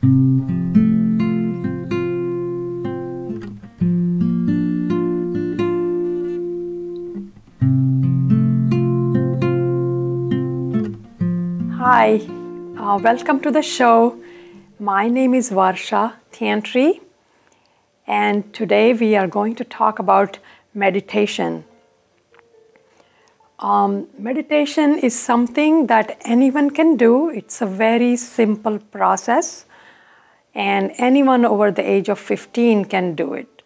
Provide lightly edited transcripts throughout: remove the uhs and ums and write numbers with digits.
Hi, welcome to the show. My name is Varsha Thantri, and today we are going to talk about meditation. Meditation is something that anyone can do. It's a very simple process, and anyone over the age of 15 can do it.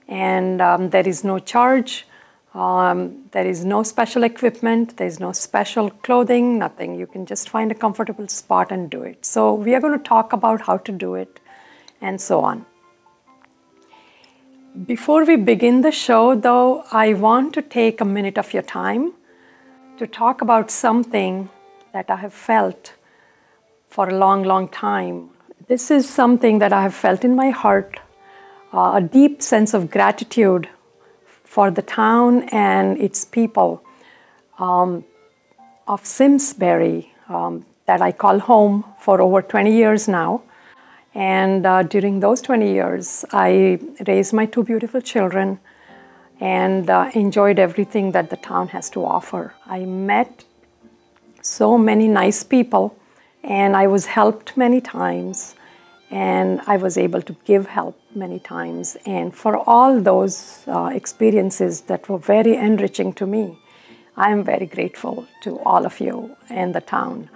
And there is no charge. There is no special equipment, there is no special clothing, nothing. You can just find a comfortable spot and do it. So we are going to talk about how to do it and so on. Before we begin the show, though, I want to take a minute of your time to talk about something that I have felt for a long, long time. This is something that I have felt in my heart, a deep sense of gratitude for the town and its people of Simsbury that I call home for over 20 years now. And during those 20 years, I raised my two beautiful children and enjoyed everything that the town has to offer. I met so many nice people, and I was helped many times, and I was able to give help many times. And for all those experiences that were very enriching to me, I am very grateful to all of you and the town.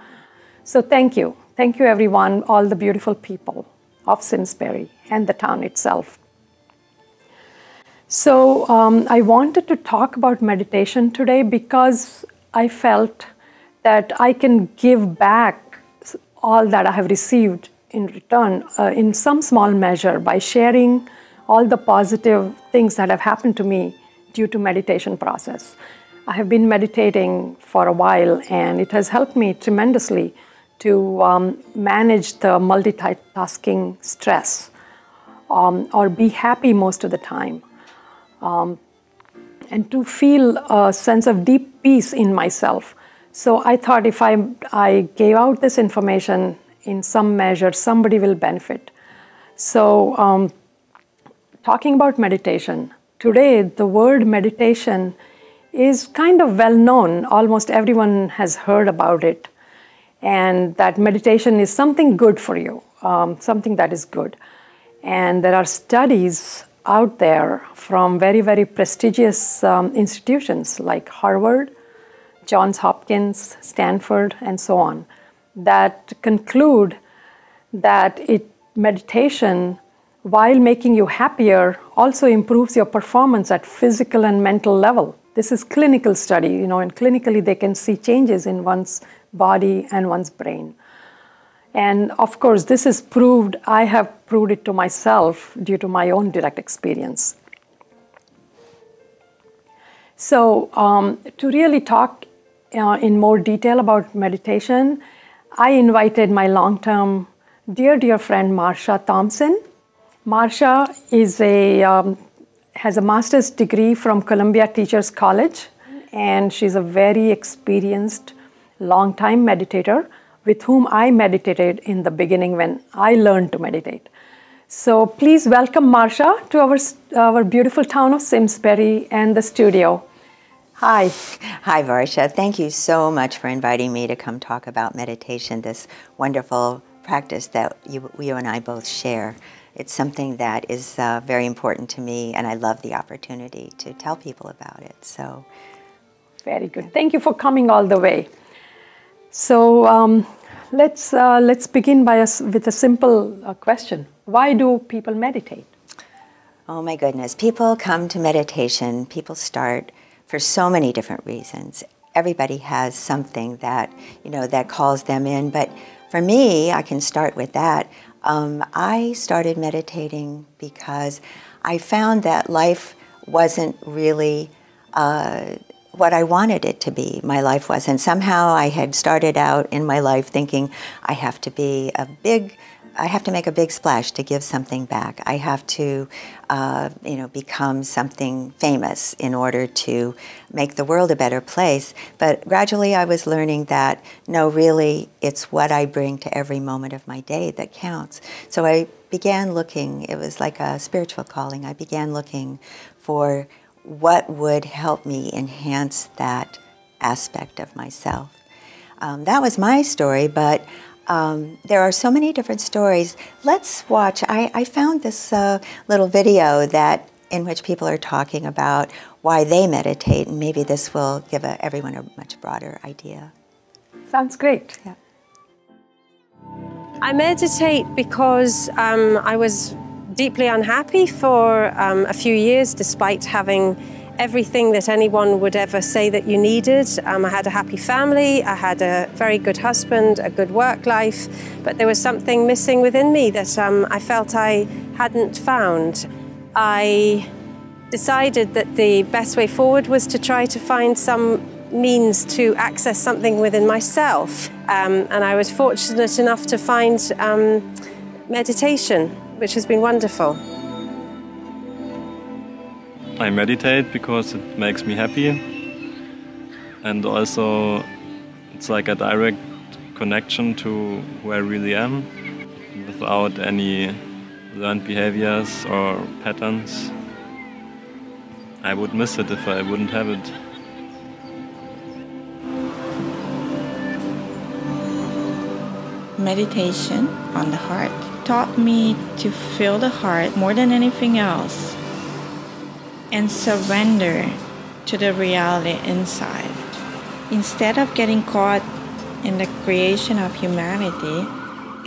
So thank you. Thank you, everyone, all the beautiful people of Simsbury and the town itself. So I wanted to talk about meditation today because I felt that I can give back all that I have received in return, in some small measure, by sharing all the positive things that have happened to me due to meditation process. I have been meditating for a while, and it has helped me tremendously to manage the multitasking stress or be happy most of the time, and to feel a sense of deep peace in myself. So I thought if I gave out this information, in some measure, somebody will benefit. So, talking about meditation, today the word meditation is kind of well known. Almost everyone has heard about it, and that meditation is something good for you, something that is good. And there are studies out there from very, very prestigious institutions like Harvard, Johns Hopkins, Stanford, and so on, that conclude that meditation, while making you happier, also improves your performance at physical and mental level. This is clinical study, and clinically they can see changes in one's body and one's brain. And of course, this is proved. I have proved it to myself due to my own direct experience. So to really talk in more detail about meditation, I invited my long-term dear friend Marsha Thompson. Marsha has a master's degree from Columbia Teachers College, and she's a very experienced, long-time meditator with whom I meditated in the beginning when I learned to meditate. So please welcome Marsha to our beautiful town of Simsbury and the studio. Hi. Hi, Varsha. Thank you so much for inviting me to come talk about meditation, this wonderful practice that you and I both share. It's something that is very important to me, and I love the opportunity to tell people about it. So, very good. Thank you for coming all the way. So let's begin with a simple question. Why do people meditate? Oh my goodness. People come to meditation. People start for so many different reasons. Everybody has something that, that calls them in. But for me, I can start with that. I started meditating because I found that life wasn't really what I wanted it to be. My life wasn't. Somehow I had started out in my life thinking I have to be a big have to make a big splash to give something back. I have to, become something famous in order to make the world a better place. But gradually I was learning that, no, really, it's what I bring to every moment of my day that counts. So I began looking, it was like a spiritual calling, I began looking for what would help me enhance that aspect of myself. That was my story, but there are so many different stories. Let's watch. I found this little video in which people are talking about why they meditate, and maybe this will give everyone a much broader idea. Sounds great. Yeah. I meditate because I was deeply unhappy for a few years, despite having everything that anyone would ever say that you needed. I had a happy family, I had a very good husband, a good work life, but there was something missing within me that I felt I hadn't found. I decided that the best way forward was to try to find some means to access something within myself. And I was fortunate enough to find meditation, which has been wonderful. I meditate because it makes me happy, and also it's like a direct connection to who I really am without any learned behaviors or patterns. I would miss it if I wouldn't have it. Meditation on the heart taught me to feel the heart more than anything else and surrender to the reality inside. Instead of getting caught in the creation of humanity,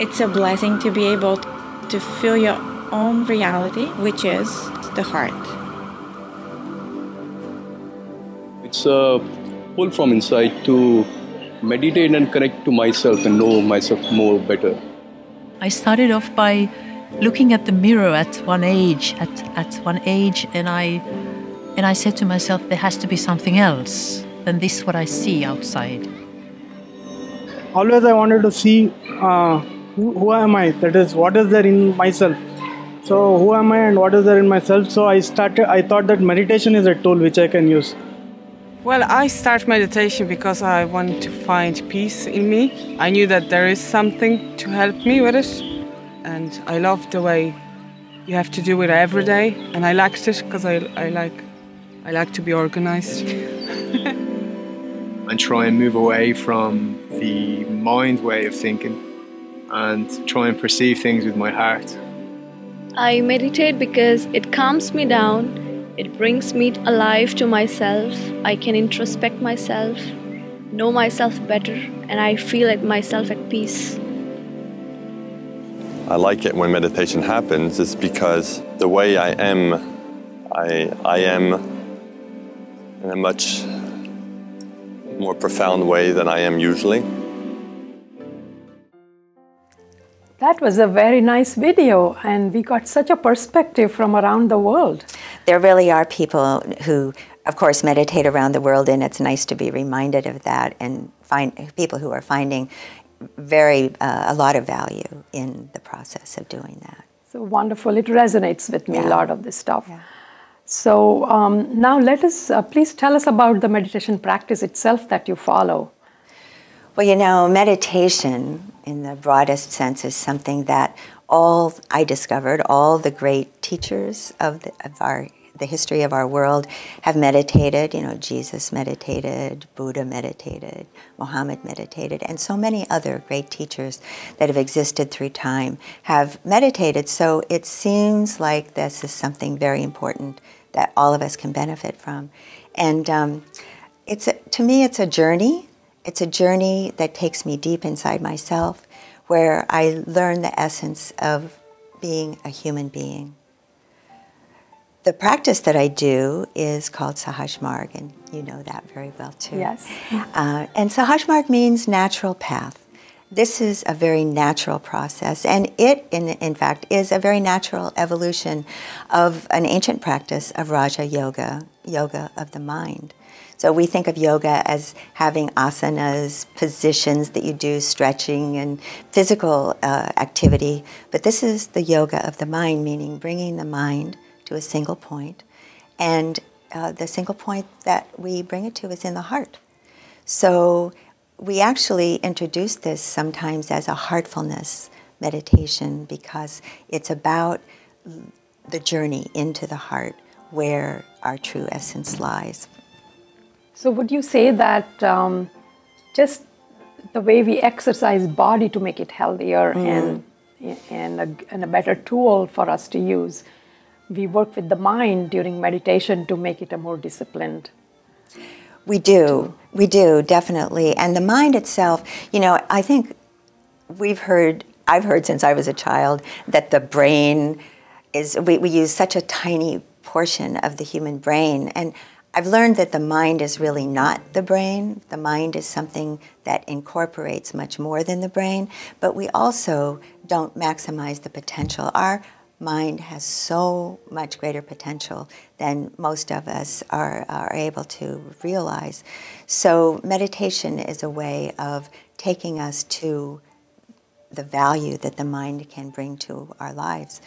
it's a blessing to be able to feel your own reality, which is the heart. It's a pull from inside to meditate and connect to myself and know myself more better. I started off by looking at the mirror at one age, and I said to myself, there has to be something else than this what I see outside. Always I wanted to see who am I, that is, what is there in myself. So who am I and what is there in myself? So I thought that meditation is a tool which I can use. Well, I start meditation because I want to find peace in me. I knew that there is something to help me with it. And I love the way you have to do it every day. And I liked it because I like to be organized. And try and move away from the mind way of thinking and try and perceive things with my heart. I meditate because it calms me down. It brings me alive to myself. I can introspect myself, know myself better, and I feel myself at peace. I like it when meditation happens. It's because the way I am, I am in a much more profound way than I am usually. That was a very nice video, and we got such a perspective from around the world. There really are people who, of course, meditate around the world, and it's nice to be reminded of that and find people who are finding a lot of value in the process of doing that. So wonderful. It resonates with me, a lot of this stuff. Yeah. So now let us, please tell us about the meditation practice itself that you follow. Well, you know, meditation in the broadest sense is something that I discovered, all the great teachers of the history of our world have meditated. You know, Jesus meditated, Buddha meditated, Muhammad meditated, and so many other great teachers that have existed through time have meditated. So it seems like this is something very important that all of us can benefit from. And to me, it's a journey. It's a journey that takes me deep inside myself, where I learn the essence of being a human being. The practice that I do is called Sahaj-marg, and you know that very well too. Yes. And Sahaj-marg means natural path. This is a very natural process, and it, in fact, is a very natural evolution of an ancient practice of Raja Yoga, yoga of the mind. So we think of yoga as having asanas, positions that you do, stretching and physical activity. But this is the yoga of the mind, meaning bringing the mind to a single point. And the single point that we bring it to is in the heart. So we actually introduce this sometimes as a heartfulness meditation because it's about the journey into the heart where our true essence lies. So would you say that just the way we exercise body to make it healthier and a better tool for us to use, we work with the mind during meditation to make it a more disciplined? We do, definitely. And the mind itself, you know, I think I've heard since I was a child that the brain is, we use such a tiny portion of the human brain. And I've learned that the mind is really not the brain. The mind is something that incorporates much more than the brain. But we also don't maximize the potential. Our mind has so much greater potential than most of us are able to realize. So meditation is a way of taking us to the value that the mind can bring to our lives.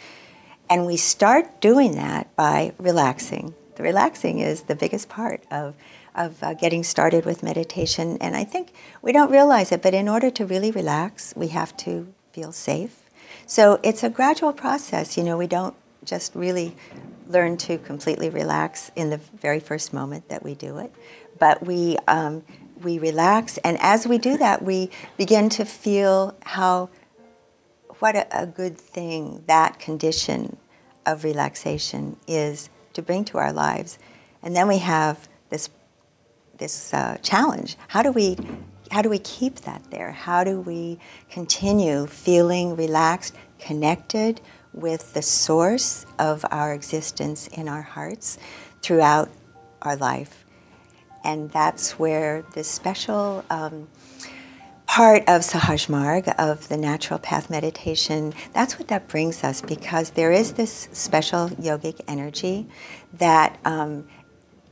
And we start doing that by relaxing. The relaxing is the biggest part of getting started with meditation. And I think we don't realize it, but in order to really relax, we have to feel safe. So it's a gradual process. You know, we don't just really learn to completely relax in the very first moment that we do it, but we relax, and as we do that, we begin to feel what a good thing that condition of relaxation is to bring to our lives. And then we have this challenge. How do we keep that there? How do we continue feeling relaxed, connected with the source of our existence in our hearts throughout our life? And that's where this special part of Sahaj Marg, of the natural path meditation, that's what that brings us, because there is this special yogic energy that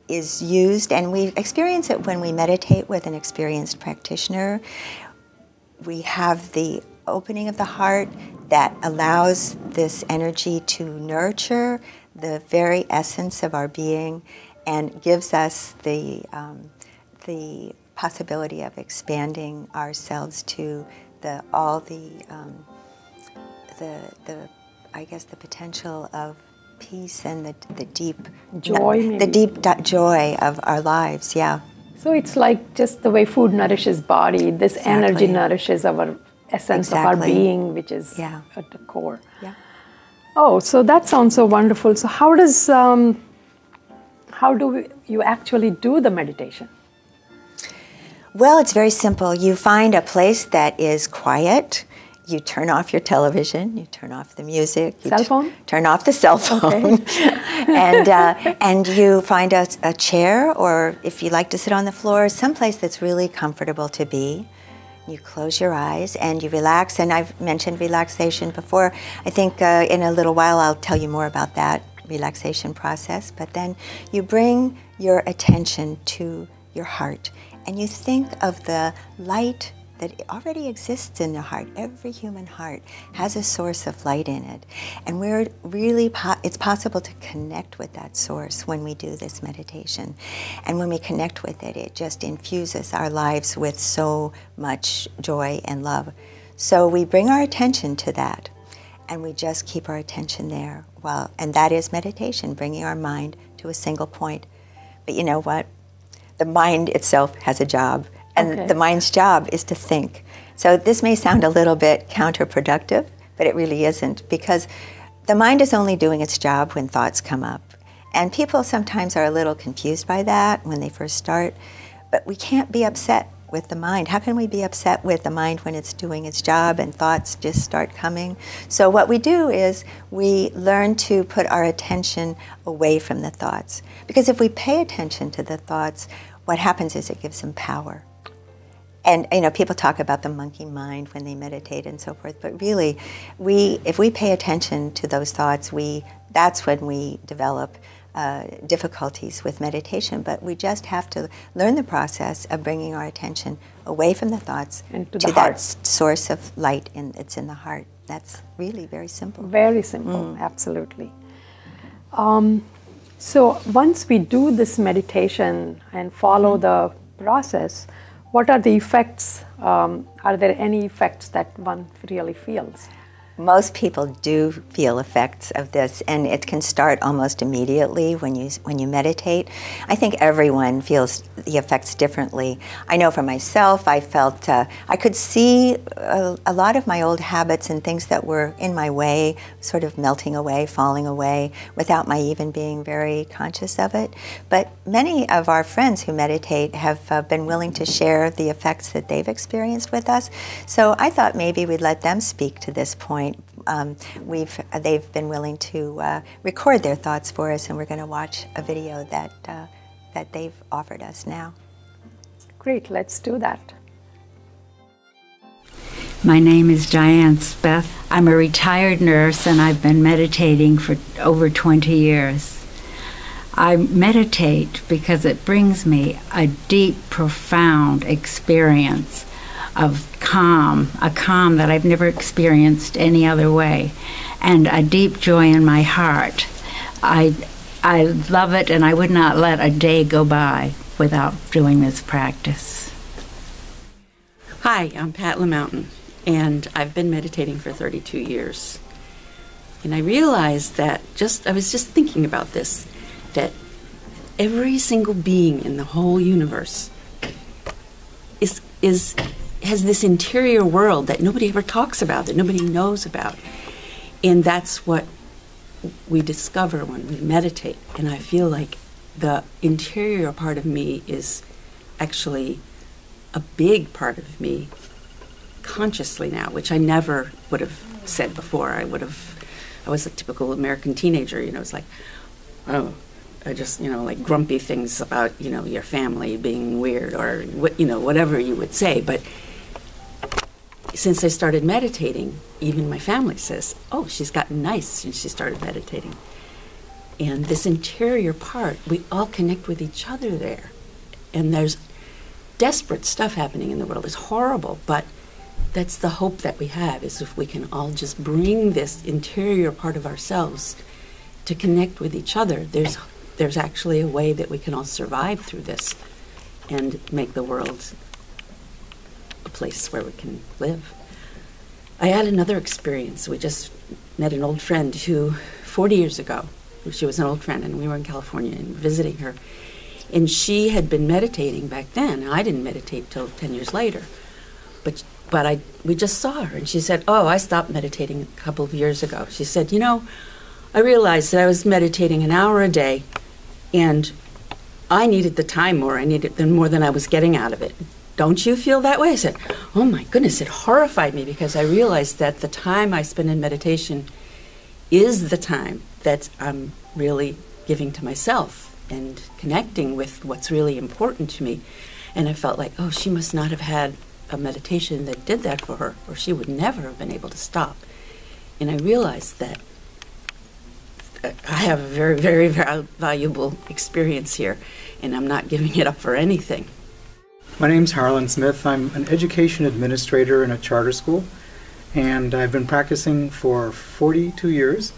is used, and we experience it when we meditate with an experienced practitioner. We have the opening of the heart that allows this energy to nurture the very essence of our being and gives us the possibility of expanding ourselves to all the potential of peace and the deep joy, joy of our lives. Yeah. So it's like just the way food nourishes body. This energy nourishes our essence of our being, which is at the core. Yeah. Oh, so that sounds so wonderful. So how do you actually do the meditation? Well, it's very simple. You find a place that is quiet. You turn off your television. You turn off the music. You cell phone? Turn off the cell phone. Okay. and you find a chair, or if you like to sit on the floor, someplace that's really comfortable to be. You close your eyes and you relax. And I've mentioned relaxation before. I think in a little while I'll tell you more about that relaxation process. But then you bring your attention to your heart. And you think of the light that already exists in the heart. Every human heart has a source of light in it. And it's possible to connect with that source when we do this meditation. And when we connect with it, it just infuses our lives with so much joy and love. So we bring our attention to that, and we just keep our attention there. And that is meditation, bringing our mind to a single point. But you know what? The mind itself has a job, and the mind's job is to think. So this may sound a little bit counterproductive, but it really isn't, because the mind is only doing its job when thoughts come up. And people sometimes are a little confused by that when they first start, but we can't be upset with the mind. How can we be upset with the mind when it's doing its job and thoughts just start coming? So what we do is we learn to put our attention away from the thoughts. Because if we pay attention to the thoughts, what happens is it gives them power. And you know, people talk about the monkey mind when they meditate and so forth, but really, if we pay attention to those thoughts, that's when we develop difficulties with meditation, but we just have to learn the process of bringing our attention away from the thoughts to that source of light that's in the heart. That's really very simple. Very simple, absolutely. So once we do this meditation and follow the process, what are the effects? Are there any effects that one really feels? Most people do feel effects of this, and it can start almost immediately when you meditate. I think everyone feels the effects differently. I know for myself, I felt I could see a lot of my old habits and things that were in my way sort of melting away, falling away, without my even being very conscious of it. But many of our friends who meditate have been willing to share the effects that they've experienced with us. So I thought maybe we'd let them speak to this point. They've been willing to record their thoughts for us, and we're going to watch a video that they've offered us now. Great, let's do that. My name is Diane Speth. I'm a retired nurse, and I've been meditating for over 20 years. I meditate because it brings me a deep, profound experience of calm, a calm that I've never experienced any other way, and a deep joy in my heart. I love it, and I would not let a day go by without doing this practice. Hi, I'm Pat LaMountain, and I've been meditating for 32 years. And I realized that I was just thinking about this, that every single being in the whole universe has this interior world that nobody ever talks about, that nobody knows about. And that's what we discover when we meditate. And I feel like the interior part of me is actually a big part of me consciously now, which I never would have said before. I was a typical American teenager, it's like, oh, I just, like grumpy things about, your family being weird or, whatever you would say. But since I started meditating, even my family says, oh, she's gotten nice since she started meditating. And this interior part, we all connect with each other there. And there's desperate stuff happening in the world. It's horrible, but that's the hope that we have, is if we can all just bring this interior part of ourselves to connect with each other, there's actually a way that we can all survive through this and make the world a place where we can live. I had another experience. We just met an old friend who, 40 years ago, she was an old friend, and we were in California and visiting her. And she had been meditating back then, and I didn't meditate till 10 years later. But we just saw her, and she said, oh, I stopped meditating a couple of years ago. She said, I realized that I was meditating an hour a day, and I needed the time more. I needed more than I was getting out of it. Don't you feel that way? I said, oh my goodness, it horrified me, because I realized that the time I spend in meditation is the time that I'm really giving to myself and connecting with what's really important to me. And I felt like, oh, she must not have had a meditation that did that for her, or she would never have been able to stop. And I realized that I have a very, very valuable experience here, and I'm not giving it up for anything. My name's Harlan Smith. I'm an education administrator in a charter school, and I've been practicing for 42 years.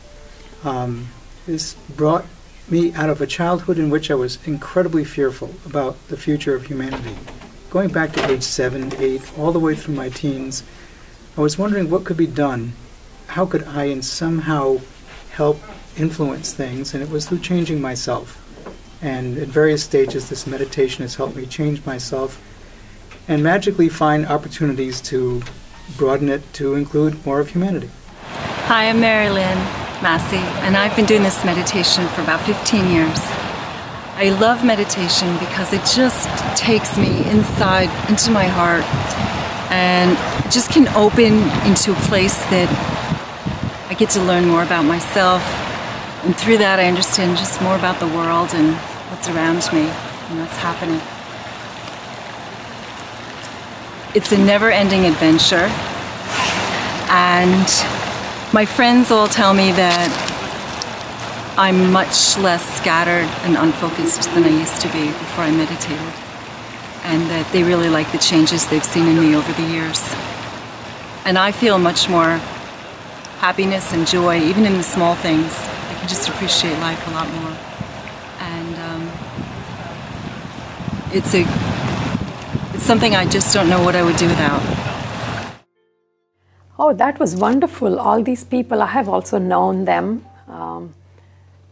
This brought me out of a childhood in which I was incredibly fearful about the future of humanity. Going back to age 7, 8, all the way through my teens, I was wondering what could be done. How could I somehow help influence things? And it was through changing myself. And at various stages, this meditation has helped me change myself and magically find opportunities to broaden it to include more of humanity. Hi, I'm Mary Lynn Massey, and I've been doing this meditation for about 15 years. I love meditation because it just takes me inside, into my heart, and it just can open into a place that I get to learn more about myself, and through that I understand just more about the world and what's around me and what's happening. It's a never-ending adventure, and my friends all tell me that I'm much less scattered and unfocused than I used to be before I meditated. And that they really like the changes they've seen in me over the years. And I feel much more happiness and joy, even in the small things. I can just appreciate life a lot more. And it's something I just don't know what I would do without. Oh, that was wonderful. All these people, I have also known them.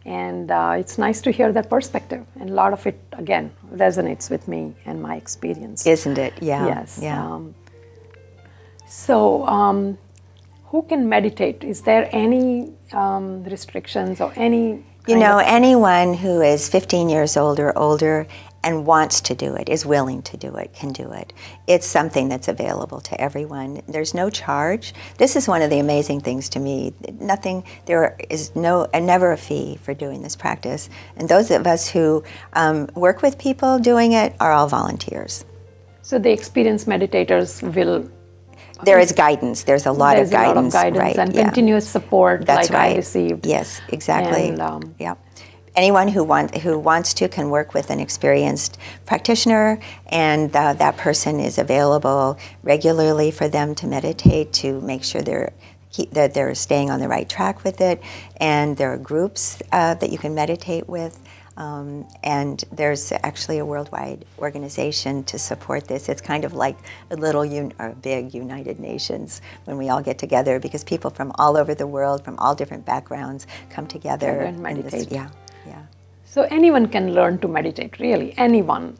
And it's nice to hear their perspective. And a lot of it, again, resonates with me and my experience. Isn't it? Yeah. Yes. Yeah. So, who can meditate? Is there any restrictions or any? You know, anyone who is 15 years old or older and wants to do it, is willing to do it, can do it. It's something that's available to everyone. There's no charge. This is one of the amazing things to me. There is never a fee for doing this practice. And those of us who work with people doing it are all volunteers. So the experienced meditators will... There is guidance. There's a lot of guidance. Right, and continuous support. That's like right. I received. Yes, exactly. And, yeah. Anyone who wants to can work with an experienced practitioner, and that person is available regularly for them to meditate, to make sure that they're staying on the right track with it. And there are groups that you can meditate with. And there's actually a worldwide organization to support this. It's kind of like a little or big United Nations when we all get together, because people from all over the world, from all different backgrounds, come together and meditate. Yeah. So anyone can learn to meditate, really, anyone.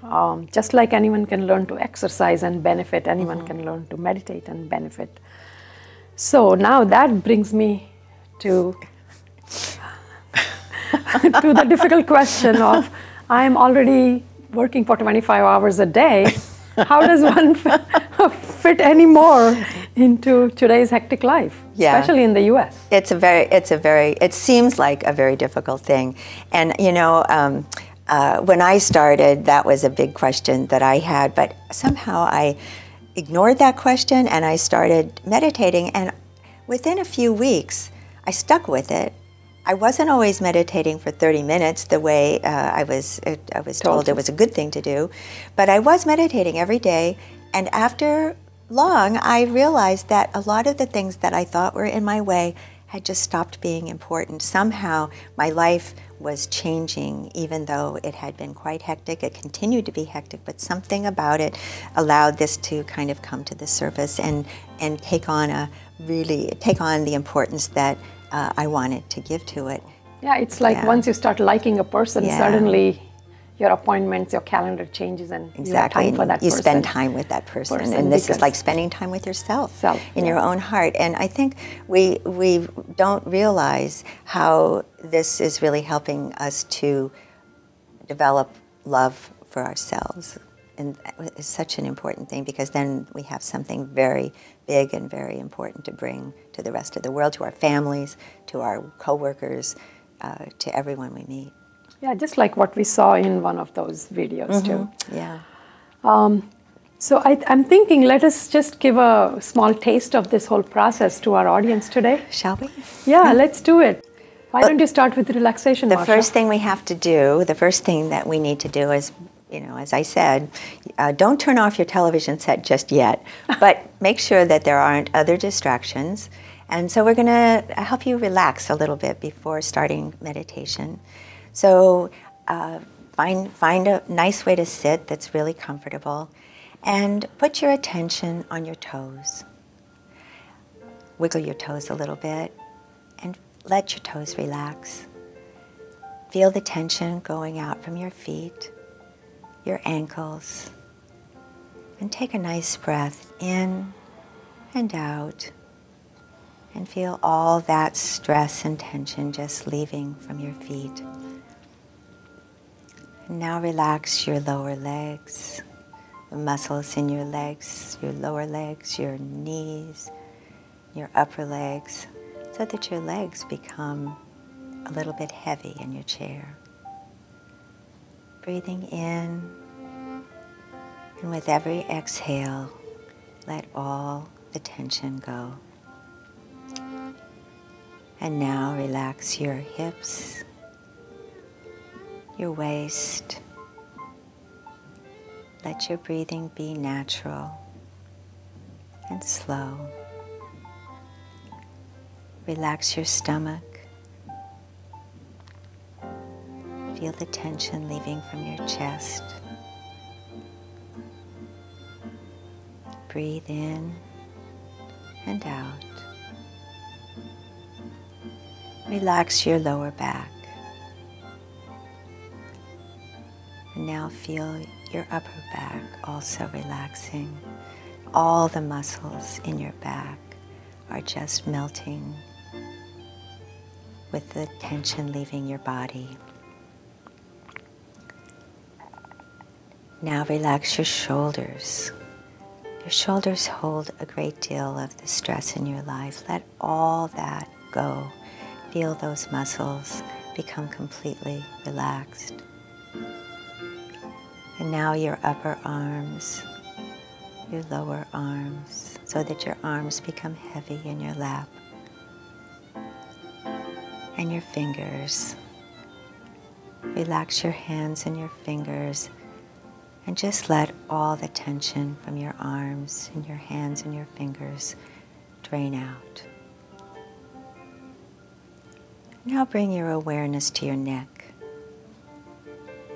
Just like anyone can learn to exercise and benefit, anyone can learn to meditate and benefit. So now that brings me to to the difficult question of, I'm already working for 25 hours a day. How does one fit any more into today's hectic life, especially in the U.S.? It seems like a very difficult thing. And you know, when I started, that was a big question that I had, but somehow I ignored that question and I started meditating, and within a few weeks, I stuck with it. I wasn't always meditating for 30 minutes the way I was told it was a good thing to do, but I was meditating every day, and after long I realized that a lot of the things that I thought were in my way had just stopped being important. Somehow my life was changing, even though it had been quite hectic. It continued to be hectic, but something about it allowed this to kind of come to the surface and take on the importance that I wanted to give to it. Yeah, it's like once you start liking a person, suddenly your appointments, your calendar changes, and you have time for that person. You spend time with that person. And this is like spending time with yourself in your own heart. And I think we don't realize how this is really helping us to develop love for ourselves. And it's such an important thing, because then we have something very big and very important to bring to the rest of the world, to our families, to our coworkers, to everyone we meet. Yeah, just like what we saw in one of those videos too. Yeah. So I'm thinking, let us just give a small taste of this whole process to our audience today. Shall we? Yeah, let's do it. Why don't you start with relaxation, The Marsha? first thing we have to do, the first thing that we need to do is, you know, as I said, don't turn off your television set just yet, but make sure that there aren't other distractions. And so we're going to help you relax a little bit before starting meditation. So find a nice way to sit that's really comfortable, and put your attention on your toes. Wiggle your toes a little bit and let your toes relax. Feel the tension going out from your feet, your ankles, and take a nice breath in and out, and feel all that stress and tension just leaving from your feet. And now relax your lower legs, the muscles in your legs, your lower legs, your knees, your upper legs, so that your legs become a little bit heavy in your chair. Breathing in, and with every exhale, let all the tension go. And now relax your hips, your waist. Let your breathing be natural and slow. Relax your stomach. Feel the tension leaving from your chest. Breathe in and out. Relax your lower back. And now feel your upper back also relaxing. All the muscles in your back are just melting with the tension leaving your body. Now relax your shoulders. Your shoulders hold a great deal of the stress in your life. Let all that go. Feel those muscles become completely relaxed. And now your upper arms, your lower arms, so that your arms become heavy in your lap. And your fingers. Relax your hands and your fingers and just let all the tension from your arms and your hands and your fingers drain out. Now bring your awareness to your neck.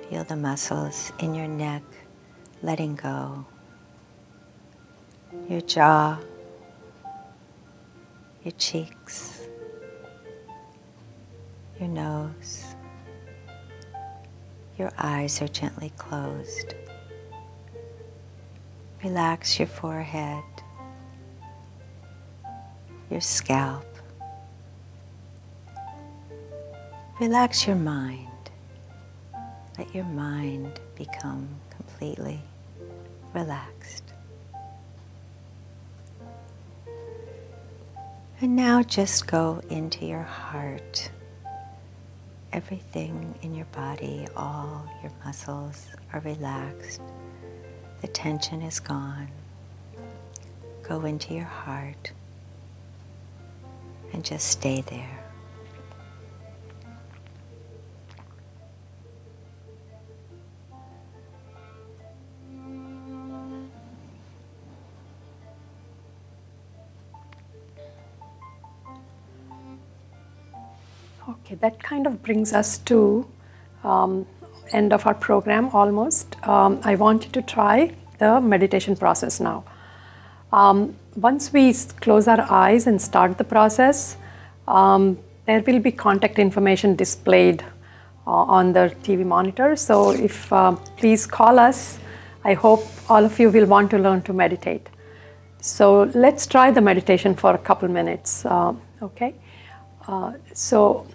Feel the muscles in your neck letting go. Your jaw, your cheeks, your nose. Your eyes are gently closed. Relax your forehead, your scalp. Relax your mind. Let your mind become completely relaxed. And now just go into your heart. Everything in your body, all your muscles are relaxed. The tension is gone. Go into your heart and just stay there. Okay, that kind of brings us to end of our program almost. I want you to try the meditation process now. Once we close our eyes and start the process, there will be contact information displayed on the TV monitor. So if please call us. I hope all of you will want to learn to meditate. So let's try the meditation for a couple minutes, okay? So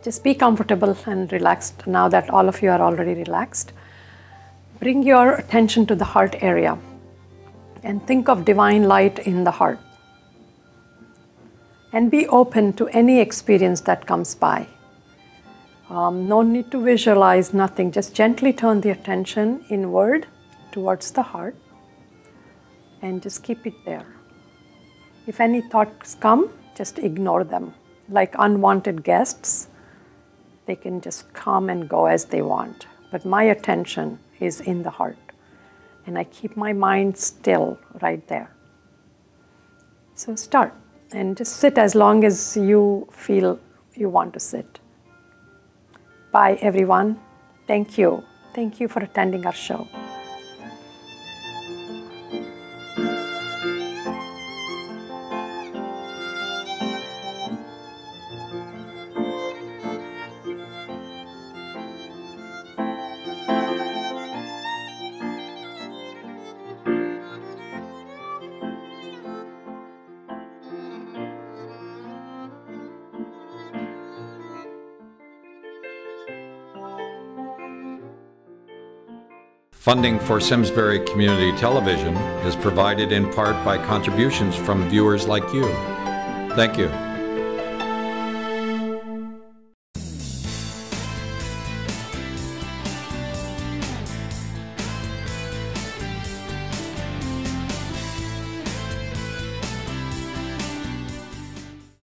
just be comfortable and relaxed now that all of you are already relaxed. Bring your attention to the heart area and think of divine light in the heart. And be open to any experience that comes by. No need to visualize, nothing. Just gently turn the attention inward towards the heart and just keep it there. If any thoughts come, just ignore them. Like unwanted guests, they can just come and go as they want. But my attention is in the heart. And I keep my mind still right there. So start and just sit as long as you feel you want to sit. Bye everyone. Thank you. Thank you for attending our show. Funding for Simsbury Community Television is provided in part by contributions from viewers like you. Thank you.